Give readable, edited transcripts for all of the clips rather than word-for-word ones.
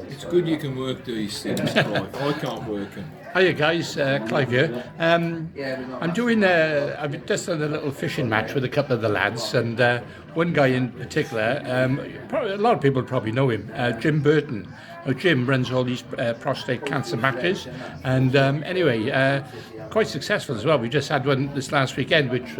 It's good you can work these things, Clive. I can't work them. Hiya guys, Clive here. I'm doing I've just done a little fishing match with a couple of the lads, and one guy in particular, probably, a lot of people probably know him, Jim Burton. Now, Jim runs all these prostate cancer matches, and anyway, quite successful as well. We just had one this last weekend, which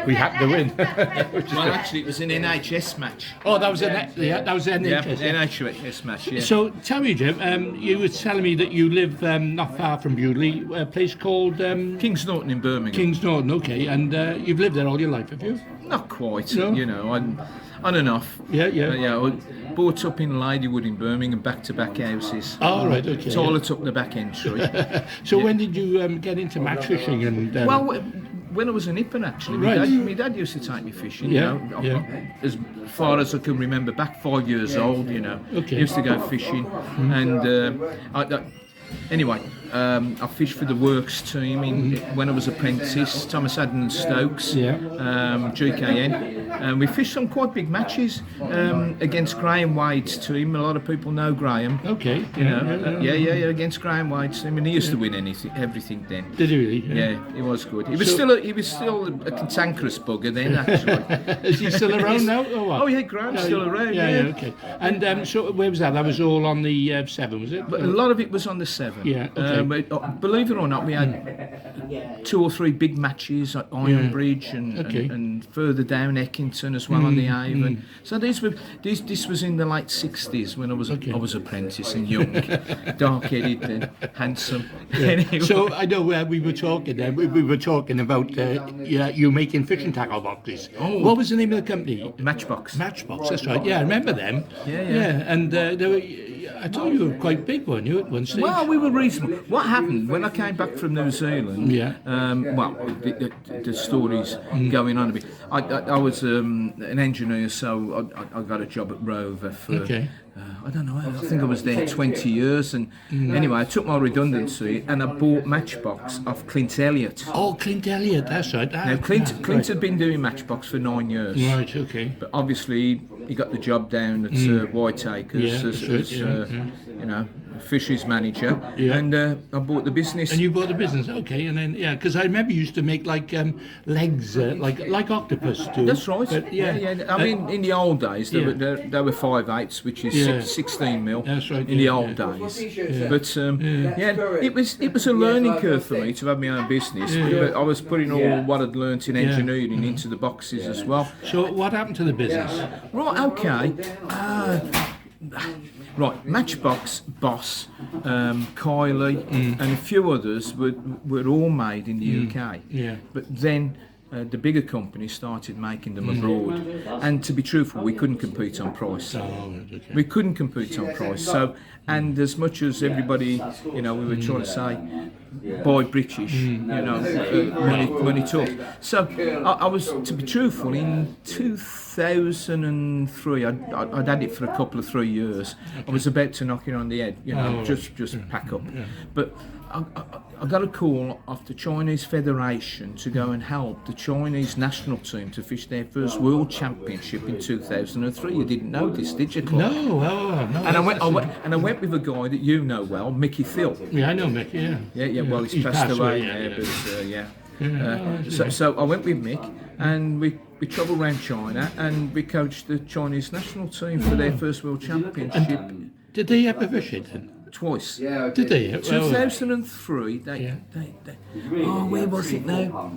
we happened to win. Well, actually, it was an NHS match. Oh, that was an NHS. Yeah, NHS match. Yeah. So tell me, Jim, you were telling me that you live not far from Bewdley, a place called Kings Norton in Birmingham. Kings Norton, okay, and you've lived there all your life, have you? Not quite. No? You know, on and off. Yeah. Yeah, I was brought up in Ladywood in Birmingham, back-to-back houses. Oh, right, okay. Toilet up the back entry. So when did you get into match fishing? And well, when I was a nipper, actually. Right. My dad used to take me fishing, Yeah, you know. yeah. As far as I can remember, back 5 years old, you know. Okay. Used to go fishing. And anyway, I fished for the Works team when I was apprentice, Thomas Haddon and Stokes, GKN. And we fished some quite big matches against Graham Wade's team. A lot of people know Graham. Okay. You know, against Graham Wade's team, and he used to win everything then. Did he really? Yeah, he was good. He was still a cantankerous bugger then, actually. Is he still around now, or what? Oh yeah, Graham's still around. Yeah, okay. And so where was that? That was all on the 7, was it? But a lot of it was on the 7. Yeah, okay. Believe it or not, we had 2 or 3 big matches at Ironbridge and further down Eckington as well on the Avon. So this was in the late 60s when I was apprentice and young, dark-headed and handsome. Anyway. So I know we were talking then. We were talking about you making fishing tackle boxes. Oh. What was the name of the company? Matchbox. Matchbox. That's right. Yeah, I remember them. Yeah. And they were. I thought you were quite big, weren't you, at one stage? Well, we were reasonable. What happened when I came back from New Zealand? Yeah. The story's going on a bit. I was an engineer, so I got a job at Rover for. Okay. I don't know, I think I was there 20 years, and anyway, I took my redundancy and I bought Matchbox off Clint Elliott. Oh, Clint Elliott, that's right. Now, Clint had been doing Matchbox for 9 years. Right, okay. But obviously, he got the job down at Whiteacres as you know, fisheries manager, and I bought the business. And you bought the business, okay, and then because I remember you used to make like legs, like octopus do. That's right. But, yeah. I mean, in the old days, they were 5/8, which is 16 mil. That's right. In the old days, but it was a learning curve for me to have my own business. But I was putting all what I'd learnt in engineering into the boxes as well. So what happened to the business? Right. Okay. Right, Matchbox, Boss, Kylie, and a few others were all made in the UK. Yeah. But then the bigger companies started making them abroad, and to be truthful, we couldn't compete on price. We couldn't compete on price. So, and as much as everybody, you know, we were trying to say, buy British, you know, money talk. So I was, to be truthful, in 2003, I'd had it for a couple of 3 years. I was about to knock it on the head, you know, just pack up. But I got a call off the Chinese Federation to go and help the Chinese national team to fish their first World Championship in 2003. You didn't know this, did you, Clive? No. And I went with a guy that you know well, Mickey Thill. Yeah, I know Mickey. Yeah. Well, he's passed away. So I went with Mick, and we travelled around China, and we coached the Chinese national team for their first World Championship. Did they ever fish it then? Twice. Did they? 2003. Where was it now?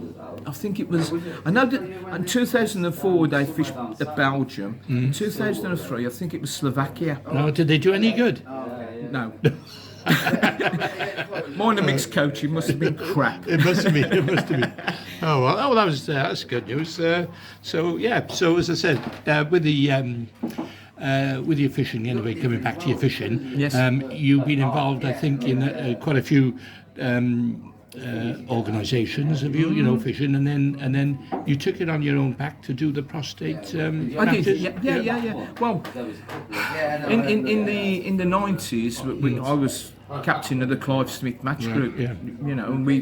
I think it was. I know that in 2004 they fished at Belgium. In 2003, I think it was Slovakia. No, did they do any good? No. Mine and Mick's coaching must have been crap. It must have been. Oh well, that's good news. So as I said, with your fishing anyway, coming back to your fishing, yes. You've been involved, I think, in quite a few organisations of you know, fishing, and then you took it on your own back to do the prostate. I did. Yeah. Well, in the 90s, I was captain of the Clive Smith match group. Yeah. You know, and we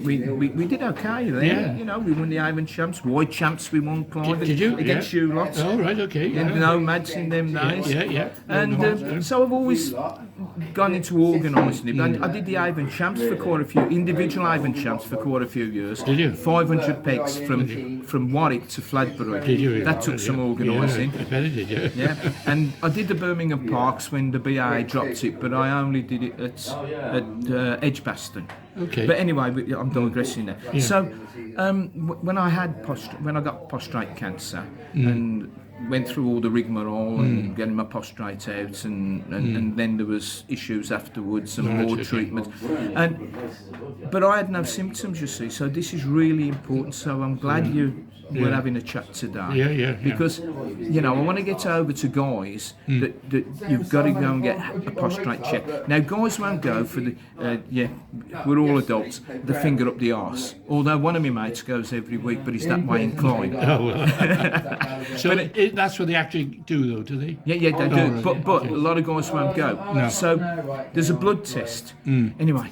did okay there. Yeah. You know, we won the Avon champs, wide champs. We won Clive Did you? against you lots. Oh right, okay. Yeah. Nomads in them days. Yeah. And so I've always gone into organising it. I did the Avon Champs for quite a few, individual Avon Champs for quite a few years. Did you? 500 pegs from Warwick to Fladbury. Did you? That took some organising. Yeah, I bet it did, yeah. Yeah, and I did the Birmingham Parks when the BA dropped it, but I only did it at Edgbaston. Okay. But anyway, I'm digressing now. Yeah. So, when I got prostate cancer and went through all the rigmarole and getting my prostate out, and then there was issues afterwards and more treatment, but I had no symptoms, you see. So this is really important. So I'm glad we're having a chat today. Yeah. Because I want to get over to guys that you've got to go and get a prostate check. Now guys won't go for the we're all adults, the finger up the arse. Although one of my mates goes every week, but he's that way inclined. Oh, well. So that's what they actually do, though, do they? Yeah, they do. But a lot of guys won't go. No. So there's a blood test. Anyway,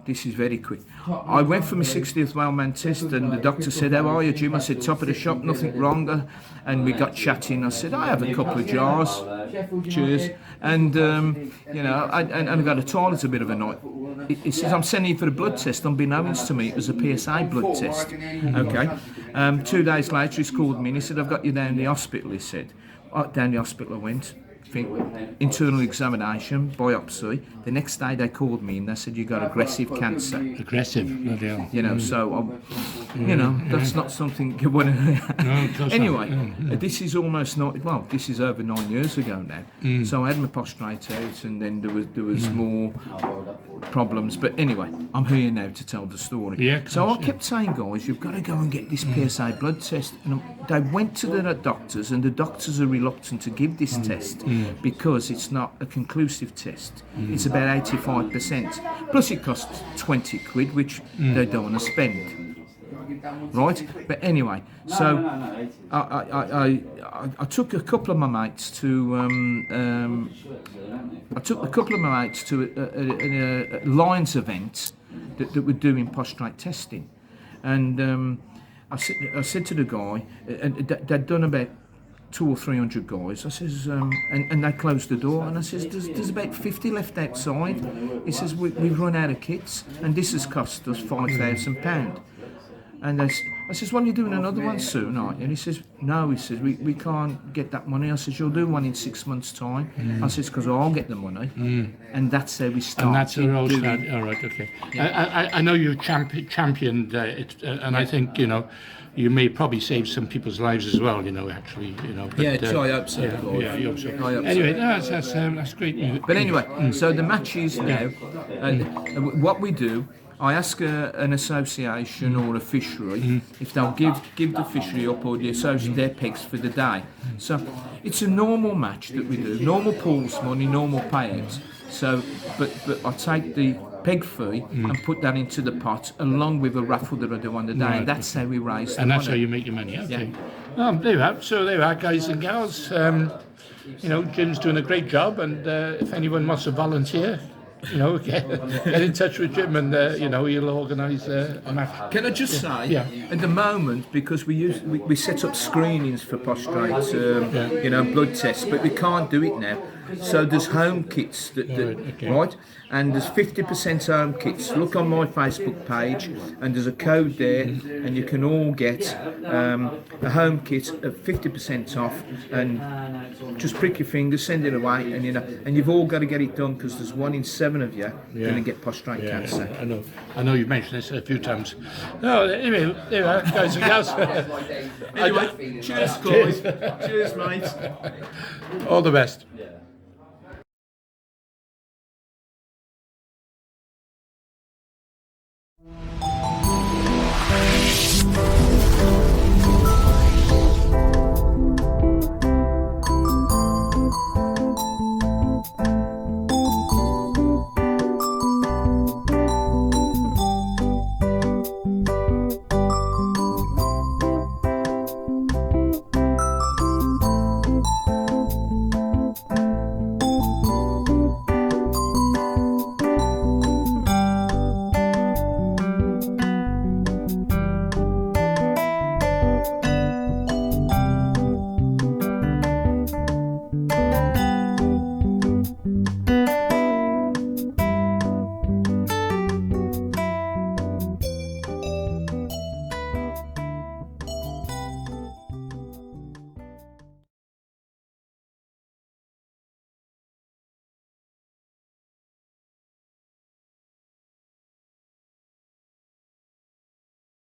this is very quick. I went for my 60th Wellman test, and the doctor said, "How are you, Jim?" I said, "Top of the shop, nothing wrong." And we got chatting. I said, "I have a couple of jars." Cheers. And I got a toilet a bit of a night. He says, "I'm sending you for a blood test." Unbeknownst to me, it was a PSA blood test. Okay. 2 days later, he's called me and he said, "I've got you down the hospital." He said, down the hospital I went. Internal examination, biopsy. The next day they called me and they said, "You got aggressive cancer." Aggressive, bloody hell. So that's not something you want to. No, of course Anyway, not. this is almost this is over 9 years ago now. So I had my prostate out, and then there was more problems. But anyway, I'm here now to tell the story. Yeah, so I kept saying, guys, you've got to go and get this PSA blood test. And they went to the doctors, and the doctors are reluctant to give this test because it's not a conclusive test. It's about 85%. Plus it costs 20 quid, which they don't want to spend. Right, but anyway, so I took a couple of my mates to a Lions event that were doing prostate testing, and I said to the guy, they'd done about 200 or 300 guys. I says, and they closed the door, and I says, there's about 50 left outside. He says, we've run out of kits, and this has cost us £5,000. And I says, well, you're doing another one soon, aren't you? And he says, no, he says, we can't get that money. I says, you'll do one in 6 months' time. I says, because I'll get the money. And that's how we started. And that's how it all started. All right, okay. Yeah. I know you championed it, and I think, you may probably save some people's lives as well, actually, But, I hope so. Yeah, I hope so. Anyway, that's great. But anyway, so the match is now, what we do, I ask an association or a fishery if they'll give the fishery up or the association their pegs for the day. So it's a normal match that we do, normal pools money, normal payouts. So, but I take the peg fee and put that into the pot along with a raffle that I do on the day, and that's how we raise the money. And that's how you make your money, okay. Yeah. There you are. So there you are, guys and gals. Jim's doing a great job, and if anyone wants to volunteer, get in touch with Jim, and he'll organise a match. Can I just say, at the moment, because we set up screenings for prostate, blood tests, but we can't do it now. So there's home kits right? And there's 50% home kits. Look on my Facebook page, and there's a code there, and you can all get a home kit at 50% off. And just prick your fingers, send it away, and you've all got to get it done, because there's 1 in 7 of you going to get prostate cancer. I know you've mentioned this a few times. No, anyway, there you are, guys and gals. Anyway, cheers, guys. Cheers, mate. All the best.